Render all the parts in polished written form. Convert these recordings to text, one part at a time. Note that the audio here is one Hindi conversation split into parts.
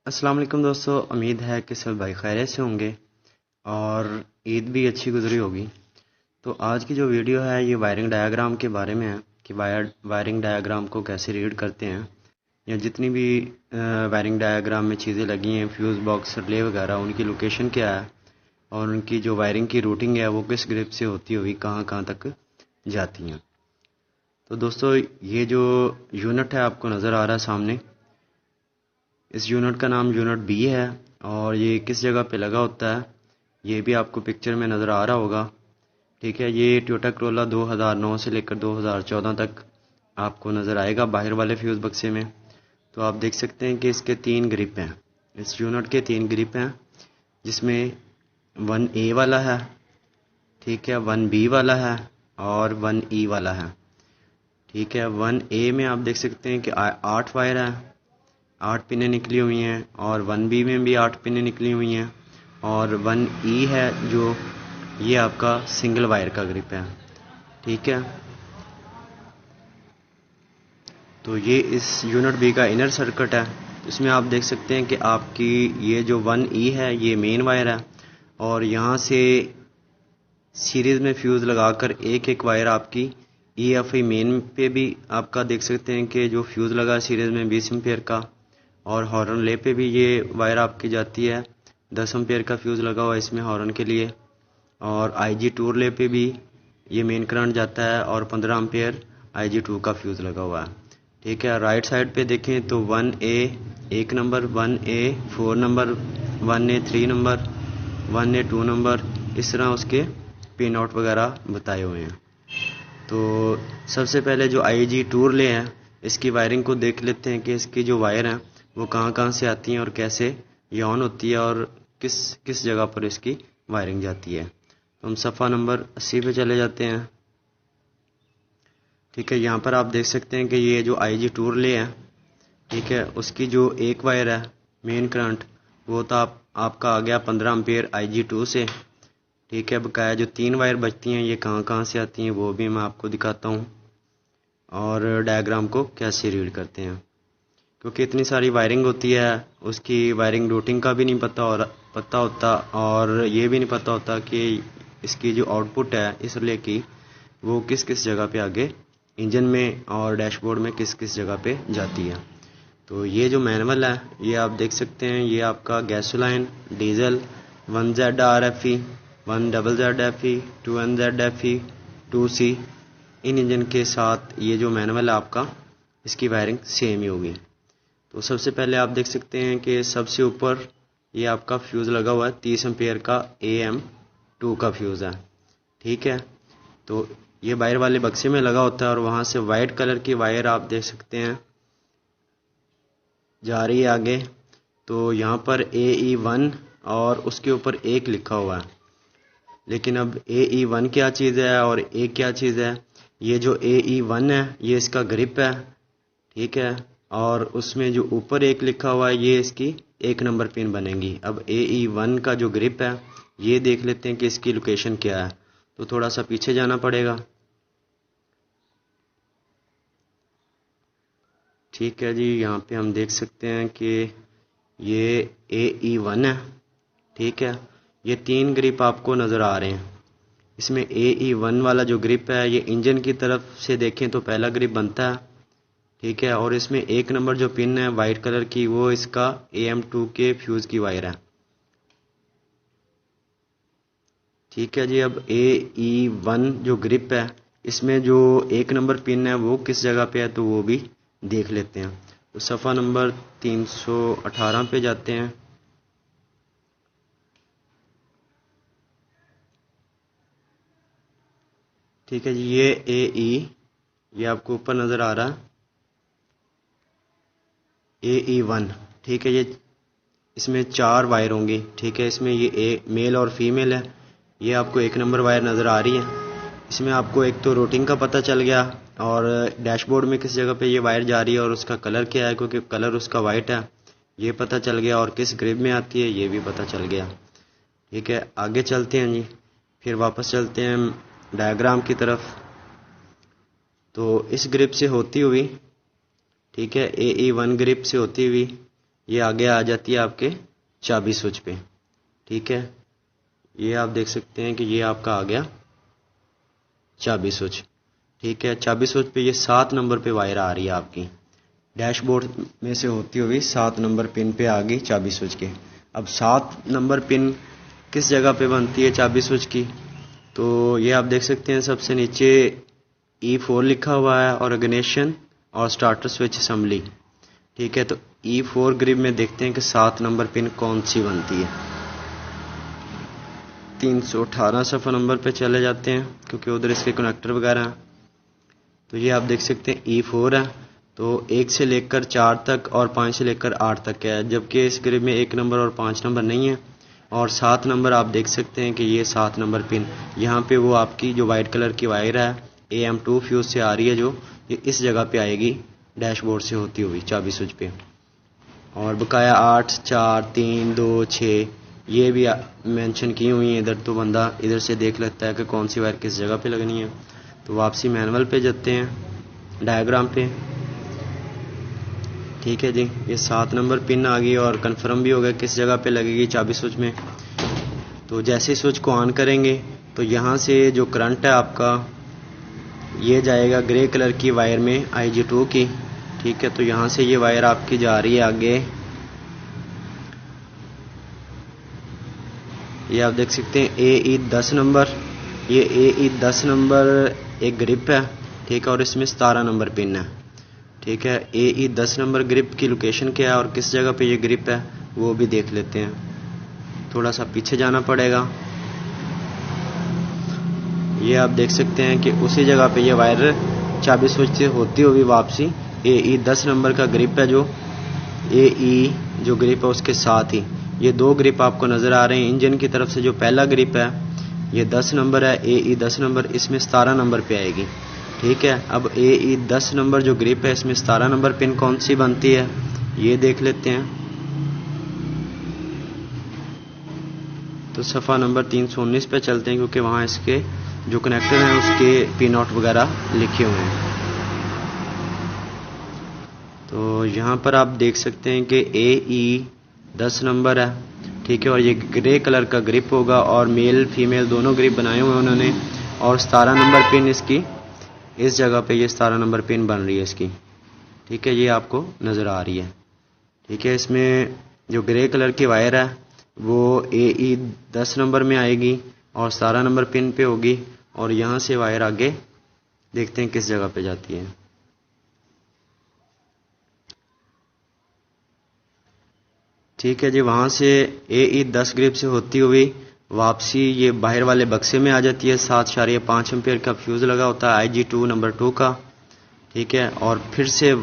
अस्सलाम वालेकुम दोस्तों, उम्मीद है कि सब भाई खैरियत से होंगे और ईद भी अच्छी गुजरी होगी। तो आज की जो वीडियो है ये वायरिंग डायग्राम के बारे में है कि वायरिंग डायग्राम को कैसे रीड करते हैं, या जितनी भी वायरिंग डायग्राम में चीज़ें लगी हैं, फ्यूज़ बॉक्स, रिले वगैरह, उनकी लोकेशन क्या है और उनकी जो वायरिंग की रूटिंग है वो किस ग्रिप से होती हुई कहाँ कहाँ तक जाती हैं। तो दोस्तों, ये जो यूनिट है आपको नज़र आ रहा है सामने, इस यूनिट का नाम यूनिट बी है और ये किस जगह पे लगा होता है ये भी आपको पिक्चर में नज़र आ रहा होगा। ठीक है, ये टोयोटा करोला 2009 से लेकर 2014 तक आपको नज़र आएगा बाहर वाले फ्यूज़ बक्से में। तो आप देख सकते हैं कि इसके 3 ग्रिप हैं, इस यूनिट के 3 ग्रिप हैं, जिसमें 1A वाला है, ठीक है, 1B वाला है और 1E वाला है। ठीक है, 1A में आप देख सकते हैं कि 8 वायर है, 8 पिनें निकली हुई हैं, और 1B में भी 8 पिनें निकली हुई हैं, और 1E है जो ये आपका सिंगल वायर का ग्रिप है। ठीक है, तो ये इस यूनिट बी का इनर सर्किट है। इसमें आप देख सकते हैं कि आपकी ये जो 1E है ये मेन वायर है, और यहाँ से सीरीज़ में फ्यूज़ लगाकर एक एक वायर आपकी EFI मेन पे भी आपका देख सकते हैं कि जो फ्यूज़ लगा सीरीज़ में 20 एम्पेयर का, और हॉर्न ले पे भी ये वायर आपकी जाती है, 10 एम्पेयर का फ्यूज़ लगा हुआ है इसमें हॉर्न के लिए, और IG2 रिले पे भी ये मेन करंट जाता है और 15 एम्पेयर IG2 का फ्यूज़ लगा हुआ है। ठीक है, राइट साइड पे देखें तो 1A 1 number, 1A 4 number, 1A 3 number, 1A 2 number, इस तरह उसके पिन आउट वगैरह बताए हुए हैं। तो सबसे पहले जो IG2 रिले है इसकी वायरिंग को देख लेते हैं कि इसकी जो वायर हैं वो कहाँ कहाँ से आती हैं और कैसे ये ऑन होती है और किस किस जगह पर इसकी वायरिंग जाती है। तो हम सफ़ा नंबर 80 पे चले जाते हैं। ठीक है, यहाँ पर आप देख सकते हैं कि ये जो IG2 रिले है, ठीक है, उसकी जो एक वायर है मेन करंट, वो तो आपका आ गया 15 एम्पेयर IG2 से। ठीक है, बकाया जो 3 वायर बचती हैं ये कहाँ कहाँ से आती हैं वो भी मैं आपको दिखाता हूँ, और डायग्राम को कैसे रीड करते हैं। क्योंकि इतनी सारी वायरिंग होती है, उसकी वायरिंग रूटिंग का भी नहीं पता होता, और ये भी नहीं पता होता कि इसकी जो आउटपुट है इस रिले की वो किस किस जगह पे आगे इंजन में और डैशबोर्ड में किस किस जगह पे जाती है। तो ये जो मैनुअल है ये आप देख सकते हैं, ये आपका gasoline, diesel, 1ZRFE, 1ZZFE, 2NZFE, 2C, इन इंजन के साथ ये जो मैनुअल है आपका, इसकी वायरिंग सेम ही होगी। तो सबसे पहले आप देख सकते हैं कि सबसे ऊपर ये आपका फ्यूज़ लगा हुआ है 30 एम्पेयर का AM2 का फ्यूज़ है। ठीक है, तो ये वायर वाले बक्से में लगा होता है, और वहाँ से वाइट कलर की वायर आप देख सकते हैं जा रही है आगे। तो यहाँ पर AE1 और उसके ऊपर 1 लिखा हुआ है, लेकिन अब AE1 क्या चीज़ है और 1 क्या चीज़ है। ये जो AE1 है ये इसका ग्रिप है, ठीक है, और उसमें जो ऊपर 1 लिखा हुआ है ये इसकी 1 नंबर पिन बनेगी। अब AE1 का जो ग्रिप है ये देख लेते हैं कि इसकी लोकेशन क्या है। तो थोड़ा सा पीछे जाना पड़ेगा। ठीक है जी, यहाँ पे हम देख सकते हैं कि ये AE1 है। ठीक है, ये 3 ग्रिप आपको नज़र आ रहे हैं। इसमें AE1 वाला जो ग्रिप है ये इंजन की तरफ से देखें तो पहला ग्रिप बनता है। ठीक है, और इसमें 1 नंबर जो पिन है वाइट कलर की वो इसका AM2 के फ्यूज़ की वायर है। ठीक है जी, अब AE1 जो ग्रिप है इसमें जो 1 नंबर पिन है वो किस जगह पे है तो वो भी देख लेते हैं। तो सफ़ा नंबर 318 पे जाते हैं। ठीक है जी, ये ये आपको ऊपर नज़र आ रहा है AE1। ठीक है, ये इसमें 4 वायर होंगी। ठीक है, इसमें ये मेल और फीमेल है। ये आपको 1 नंबर वायर नज़र आ रही है। इसमें आपको एक तो रूटिंग का पता चल गया, और डैशबोर्ड में किस जगह पे ये वायर जा रही है और उसका कलर क्या है, क्योंकि कलर उसका वाइट है, ये पता चल गया, और किस ग्रिप में आती है ये भी पता चल गया। ठीक है, आगे चलते हैं जी, फिर वापस चलते हैं डायग्राम की तरफ। तो इस ग्रिप से होती हुई, ठीक है, AE1 ग्रिप से होती हुई ये आगे आ जाती है आपके चाबी स्विच पे। ठीक है, ये आप देख सकते हैं कि ये आपका आ गया चाबी स्विच। ठीक है, चाबी स्विच पे ये 7 नंबर पे वायर आ रही है आपकी, डैशबोर्ड में से होती हुई 7 नंबर पिन पे आ गई चाबी स्विच के। अब 7 नंबर पिन किस जगह पे बनती है चाबी स्विच की, तो ये आप देख सकते हैं सबसे नीचे E4 लिखा हुआ है और इग्निशन और स्टार्टर स्विच असेंबली। ठीक है, तो E4 ग्रिड में देखते हैं कि 7 नंबर पिन कौन सी बनती है। 318 सफ़ा नंबर पे चले जाते हैं क्योंकि उधर इसके कनेक्टर वगैरह हैं। तो ये आप देख सकते हैं E4 है, तो 1 से लेकर 4 तक और 5 से लेकर 8 तक है, जबकि इस ग्रिड में 1 नंबर और 5 नंबर नहीं है। और 7 नंबर आप देख सकते हैं कि ये 7 नंबर पिन यहाँ पे वो आपकी जो वाइट कलर की वायर है AM2 फ्यूज से आ रही है, जो ये इस जगह पे आएगी डैशबोर्ड से होती हुई चाबी स्विच पे। और बकाया 8, 4, 3, 2, 6 ये भी मेंशन की हुई है इधर, तो बंदा इधर से देख लेता है कि कौन सी वायर किस जगह पे लगनी है। तो वापसी मैनुअल पे जाते हैं, डायग्राम पे। ठीक है जी, ये 7 नंबर पिन आ गई और कंफर्म भी हो गया किस जगह पे लगेगी चाबी स्विच में। तो जैसे स्विच को ऑन करेंगे तो यहाँ से जो करंट है आपका ये जाएगा ग्रे कलर की वायर में IG2 की। ठीक है, तो यहाँ से ये वायर आपकी जा रही है आगे, ये आप देख सकते हैं AE10 नंबर। ये AE10 नंबर एक ग्रिप है। ठीक है, और इसमें 17 नंबर पिन है। ठीक है, AE10 नंबर ग्रिप की लोकेशन क्या है और किस जगह पे ये ग्रिप है वो भी देख लेते हैं। थोड़ा सा पीछे जाना पड़ेगा। ये आप देख सकते हैं कि उसी जगह पे ये वायर चाबी स्विच से होती हुई वापसी AE10 नंबर का ग्रिप है, जो AE जो ग्रिप है उसके साथ ही ये 2 ग्रिप आपको नज़र आ रहे हैं। इंजन की तरफ से जो पहला ग्रिप है ये 10 नंबर है, AE10 नंबर, इसमें 17 नंबर पे आएगी। ठीक है, अब AE10 नंबर जो ग्रिप है इसमें 17 नंबर पिन कौन सी बनती है ये देख लेते हैं। तो सफ़ा नंबर 319 पे चलते हैं क्योंकि वहाँ इसके जो कनेक्टर हैं उसके पिनआउट वगैरह लिखे हुए हैं। तो यहाँ पर आप देख सकते हैं कि AE10 नंबर है। ठीक है, और ये ग्रे कलर का ग्रिप होगा और मेल फीमेल दोनों ग्रिप बनाए हुए हैं उन्होंने। और 17 नंबर पिन इसकी इस जगह पे ये 17 नंबर पिन बन रही है इसकी। ठीक है, ये आपको नज़र आ रही है। ठीक है, इसमें जो ग्रे कलर की वायर है वो AE10 नंबर में आएगी और 17 नंबर पिन पे होगी। और यहाँ से वायर आगे देखते हैं किस जगह पे जाती है। ठीक है जी, वहाँ से AE10 ग्रिप से होती हुई वापसी ये बाहर वाले बक्से में आ जाती है। 7.5 एम्पियर का फ्यूज़ लगा होता है IG2 नंबर 2 का। ठीक है, और फिर से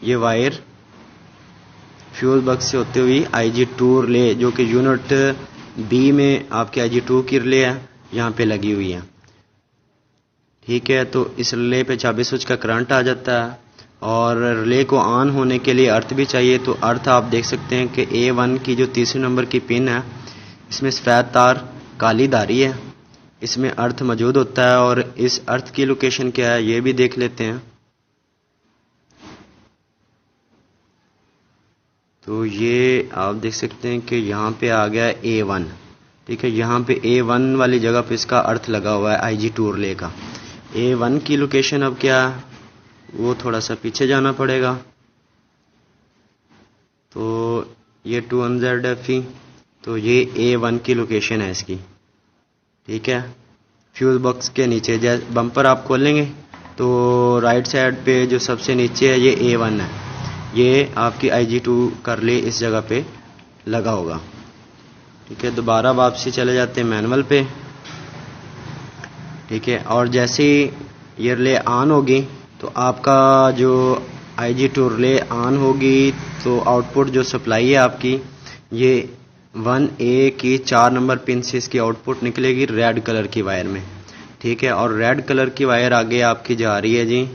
ये वायर फ्यूल बक्स से होते हुई IG2 रिले जो कि यूनिट B में आपके IG2 की रिले है यहाँ पे लगी हुई है। ठीक है, तो इस रिले पे चाबी स्विच का करंट आ जाता है और रिले को ऑन होने के लिए अर्थ भी चाहिए। तो अर्थ आप देख सकते हैं कि A1 की जो तीसरे नंबर की पिन है इसमें सफ़ेद तार काली धारी है, इसमें अर्थ मौजूद होता है। और इस अर्थ की लोकेशन क्या है ये भी देख लेते हैं। तो ये आप देख सकते हैं कि यहाँ पे आ गया A1। ठीक है, यहाँ पे A1 वाली जगह पे इसका अर्थ लगा हुआ है IG2 रिले का। A1 की लोकेशन अब क्या है वो थोड़ा सा पीछे जाना पड़ेगा। तो ये 200FE, तो ये A1 की लोकेशन है इसकी। ठीक है, फ्यूज बॉक्स के नीचे जैसे बम्पर आप खोलेंगे तो राइट साइड पे जो सबसे नीचे है ये A1 है, ये आपकी IG2 कर ले इस जगह पे लगा होगा। ठीक है, दोबारा वापसी चले जाते हैं मैनुअल पे। ठीक है, और जैसे ही ये रिले ऑन होगी तो आपका जो IG2 रिले ऑन होगी तो आउटपुट जो सप्लाई है आपकी ये 1A की 4 नंबर पिन से इसकी आउटपुट निकलेगी रेड कलर की वायर में। ठीक है, और रेड कलर की वायर आगे आपकी जा रही है जी।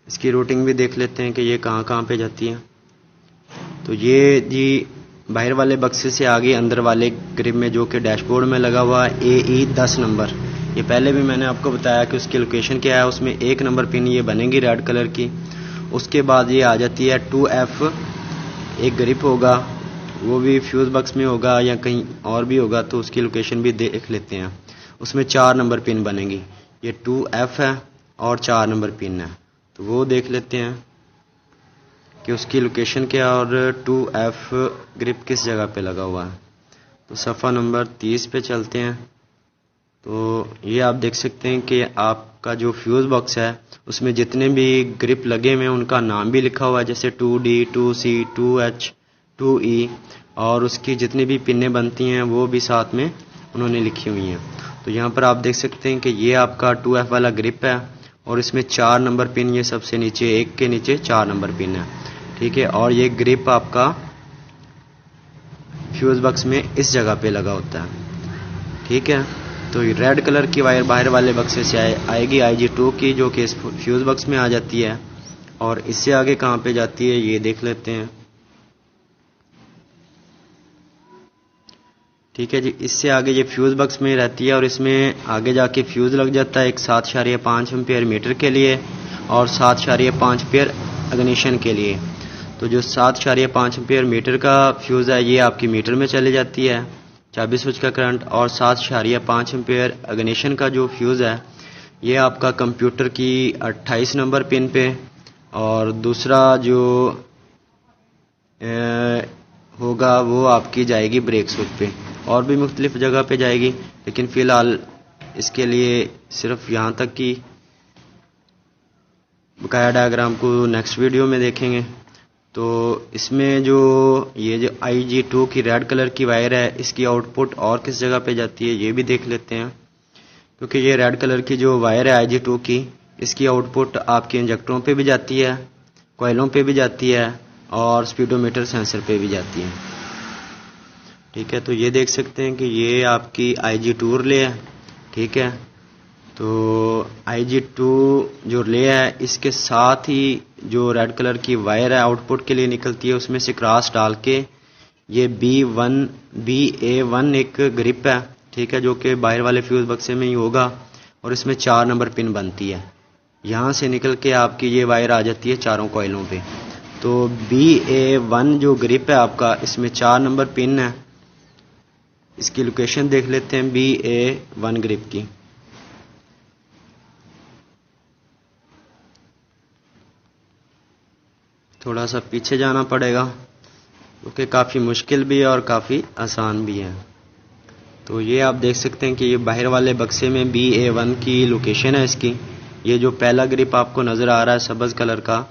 इसकी रूटिंग भी देख लेते हैं कि ये कहाँ पे जाती है। तो ये जी बाहर वाले बक्से से आगे अंदर वाले ग्रिप में जो कि डैशबोर्ड में लगा हुआ है AE10 नंबर। ये पहले भी मैंने आपको बताया कि उसकी लोकेशन क्या है। उसमें 1 नंबर पिन ये बनेगी रेड कलर की उसके बाद ये आ जाती है 2F, एक ग्रिप होगा, वो भी फ्यूज़ बॉक्स में होगा या कहीं और भी होगा, तो उसकी लोकेशन भी देख लेते हैं। उसमें 4 नंबर पिन बनेगी। ये 2F है और 4 नंबर पिन है, तो वो देख लेते हैं कि उसकी लोकेशन क्या और 2F ग्रिप किस जगह पे लगा हुआ है। तो सफ़ा नंबर 30 पे चलते हैं। तो ये आप देख सकते हैं कि आपका जो फ्यूज़ बॉक्स है उसमें जितने भी ग्रिप लगे हुए हैं उनका नाम भी लिखा हुआ है, जैसे 2D, 2C, 2H, 2E, और उसकी जितनी भी पिनें बनती हैं वो भी साथ में उन्होंने लिखी हुई हैं। तो यहाँ पर आप देख सकते हैं कि ये आपका 2F वाला ग्रिप है और इसमें 4 नंबर पिन, ये सबसे नीचे एक के नीचे 4 नंबर पिन है, ठीक है। और ये ग्रिप आपका फ्यूज़ बॉक्स में इस जगह पे लगा होता है, ठीक है। तो रेड कलर की वायर बाहर वाले बक्से से आएगी IG2 की, जो कि इस फ्यूज़ बॉक्स में आ जाती है। और इससे आगे कहाँ पे जाती है ये देख लेते हैं, ठीक है जी। इससे आगे ये फ्यूज़ बॉक्स में रहती है और इसमें आगे जाके फ्यूज़ लग जाता है एक 7.5 एम्पीयर मीटर के लिए और 7.5 एम्पीयर इग्निशन के लिए। तो जो 7.5 एम्पीयर मीटर का फ्यूज़ है ये आपकी मीटर में चली जाती है, चाबी स्विच का करंट, और 7.5 एम्पीयर इग्निशन का जो फ्यूज़ है ये आपका कंप्यूटर की 28 नंबर पिन पे, और दूसरा जो होगा वो आपकी जाएगी ब्रेक स्विच पे, और भी मुख्तलिफ जगह पे जाएगी, लेकिन फ़िलहाल इसके लिए सिर्फ यहाँ तक की बकाया डायग्राम को नेक्स्ट वीडियो में देखेंगे। तो इसमें जो ये जो IG2 की रेड कलर की वायर है इसकी आउटपुट और किस जगह पे जाती है ये भी देख लेते हैं, क्योंकि ये रेड कलर की जो वायर है IG2 की, इसकी आउटपुट आपके इंजेक्टरों पे भी जाती है, कॉइलों पे भी जाती है और स्पीडोमीटर सेंसर पे भी जाती है, ठीक है। तो ये देख सकते हैं कि ये आपकी IG2 रिले है, ठीक है। तो IG2 जो रिले है इसके साथ ही जो रेड कलर की वायर है आउटपुट के लिए निकलती है, उसमें से क्रॉस डाल के ये BA1 एक ग्रिप है, ठीक है, जो कि बाहर वाले फ्यूज़ बक्से में ही होगा और इसमें 4 नंबर पिन बनती है। यहाँ से निकल के आपकी ये वायर आ जाती है चारों कॉइलों पे। तो BA1 जो ग्रिप है आपका, इसमें 4 नंबर पिन है। इसकी लोकेशन देख लेते हैं BA1 ग्रिप की। थोड़ा सा पीछे जाना पड़ेगा क्योंकि काफ़ी मुश्किल भी है और काफ़ी आसान भी है। तो ये आप देख सकते हैं कि ये बाहर वाले बक्से में BA1 की लोकेशन है इसकी। ये जो पहला ग्रिप आपको नज़र आ रहा है सब्ज़ कलर का,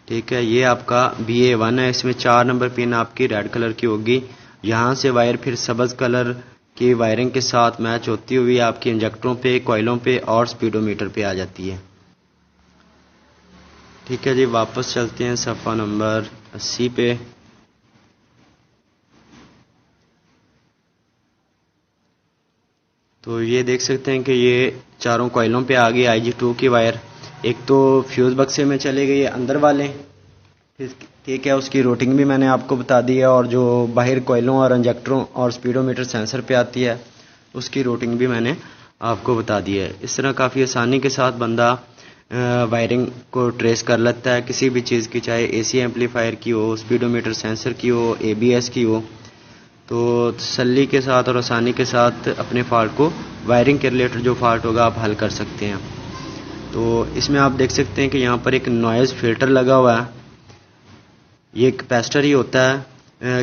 ठीक है, ये आपका BA1 है। इसमें 4 नंबर पिन आपकी रेड कलर की होगी। यहाँ से वायर फिर सब्ज़ कलर की वायरिंग के साथ मैच होती हुई आपके इंजेक्टरों पे, कॉइलों पे और स्पीडोमीटर पे आ जाती है, ठीक है जी। वापस चलते हैं सफ़ा नंबर 80 पे। तो ये देख सकते हैं कि ये चारों कॉइलों पे आ गई IG2 की वायर। एक तो फ्यूज़ बक्से में चले गई अंदर वाले, ठीक है, उसकी रूटिंग भी मैंने आपको बता दी है, और जो बाहर कॉइलों और इंजेक्टरों और स्पीडोमीटर सेंसर पे आती है उसकी रूटिंग भी मैंने आपको बता दी है। इस तरह काफ़ी आसानी के साथ बंदा वायरिंग को ट्रेस कर लेता है किसी भी चीज़ की, चाहे AC एम्पलीफायर की हो, स्पीडोमीटर सेंसर की हो, ABS की हो। तो तसल्ली के साथ और आसानी के साथ अपने फॉल्ट को, वायरिंग के रिलेटेड जो फॉल्ट होगा आप हल कर सकते हैं। तो इसमें आप देख सकते हैं कि यहाँ पर एक नॉइज़ फिल्टर लगा हुआ है। ये कैपेसिटर ही होता है,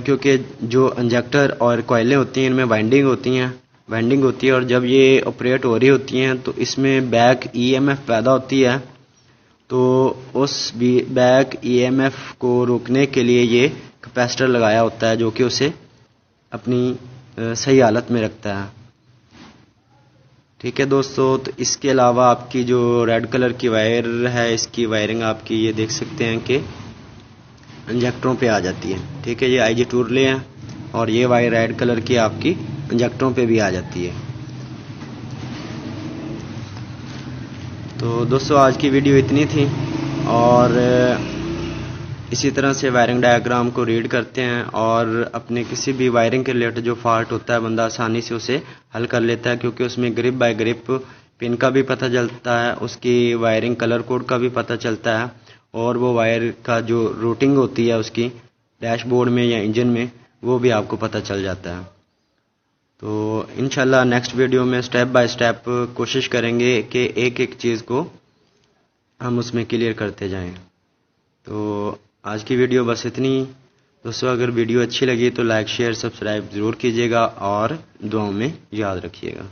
क्योंकि जो इंजेक्टर और कॉइलें होती हैं इनमें वाइंडिंग होती है, और जब ये ऑपरेट हो रही होती हैं तो इसमें बैक EMF पैदा होती है। तो उस बैक EMF को रोकने के लिए ये कैपेसिटर लगाया होता है, जो कि उसे अपनी सही हालत में रखता है, ठीक है दोस्तों। तो इसके अलावा आपकी जो रेड कलर की वायर है इसकी वायरिंग आपकी ये देख सकते हैं कि इंजेक्टरों पे आ जाती है, ठीक है। ये IG2 रिले हैं और ये वायर रेड कलर की आपकी इंजेक्टरों पे भी आ जाती है। तो दोस्तों आज की वीडियो इतनी थी, और इसी तरह से वायरिंग डायग्राम को रीड करते हैं और अपने किसी भी वायरिंग के रिलेटेड जो फॉल्ट होता है बंदा आसानी से उसे हल कर लेता है, क्योंकि उसमें ग्रिप बाय ग्रिप पिन का भी पता चलता है, उसकी वायरिंग कलर कोड का भी पता चलता है, और वो वायर का जो रूटिंग होती है उसकी डैशबोर्ड में या इंजन में, वो भी आपको पता चल जाता है। तो इंशाल्लाह नेक्स्ट वीडियो में स्टेप बाय स्टेप कोशिश करेंगे कि एक एक चीज़ को हम उसमें क्लियर करते जाएं। तो आज की वीडियो बस इतनी। दोस्तों, अगर वीडियो अच्छी लगी तो लाइक शेयर सब्सक्राइब ज़रूर कीजिएगा और दुआओं में याद रखिएगा।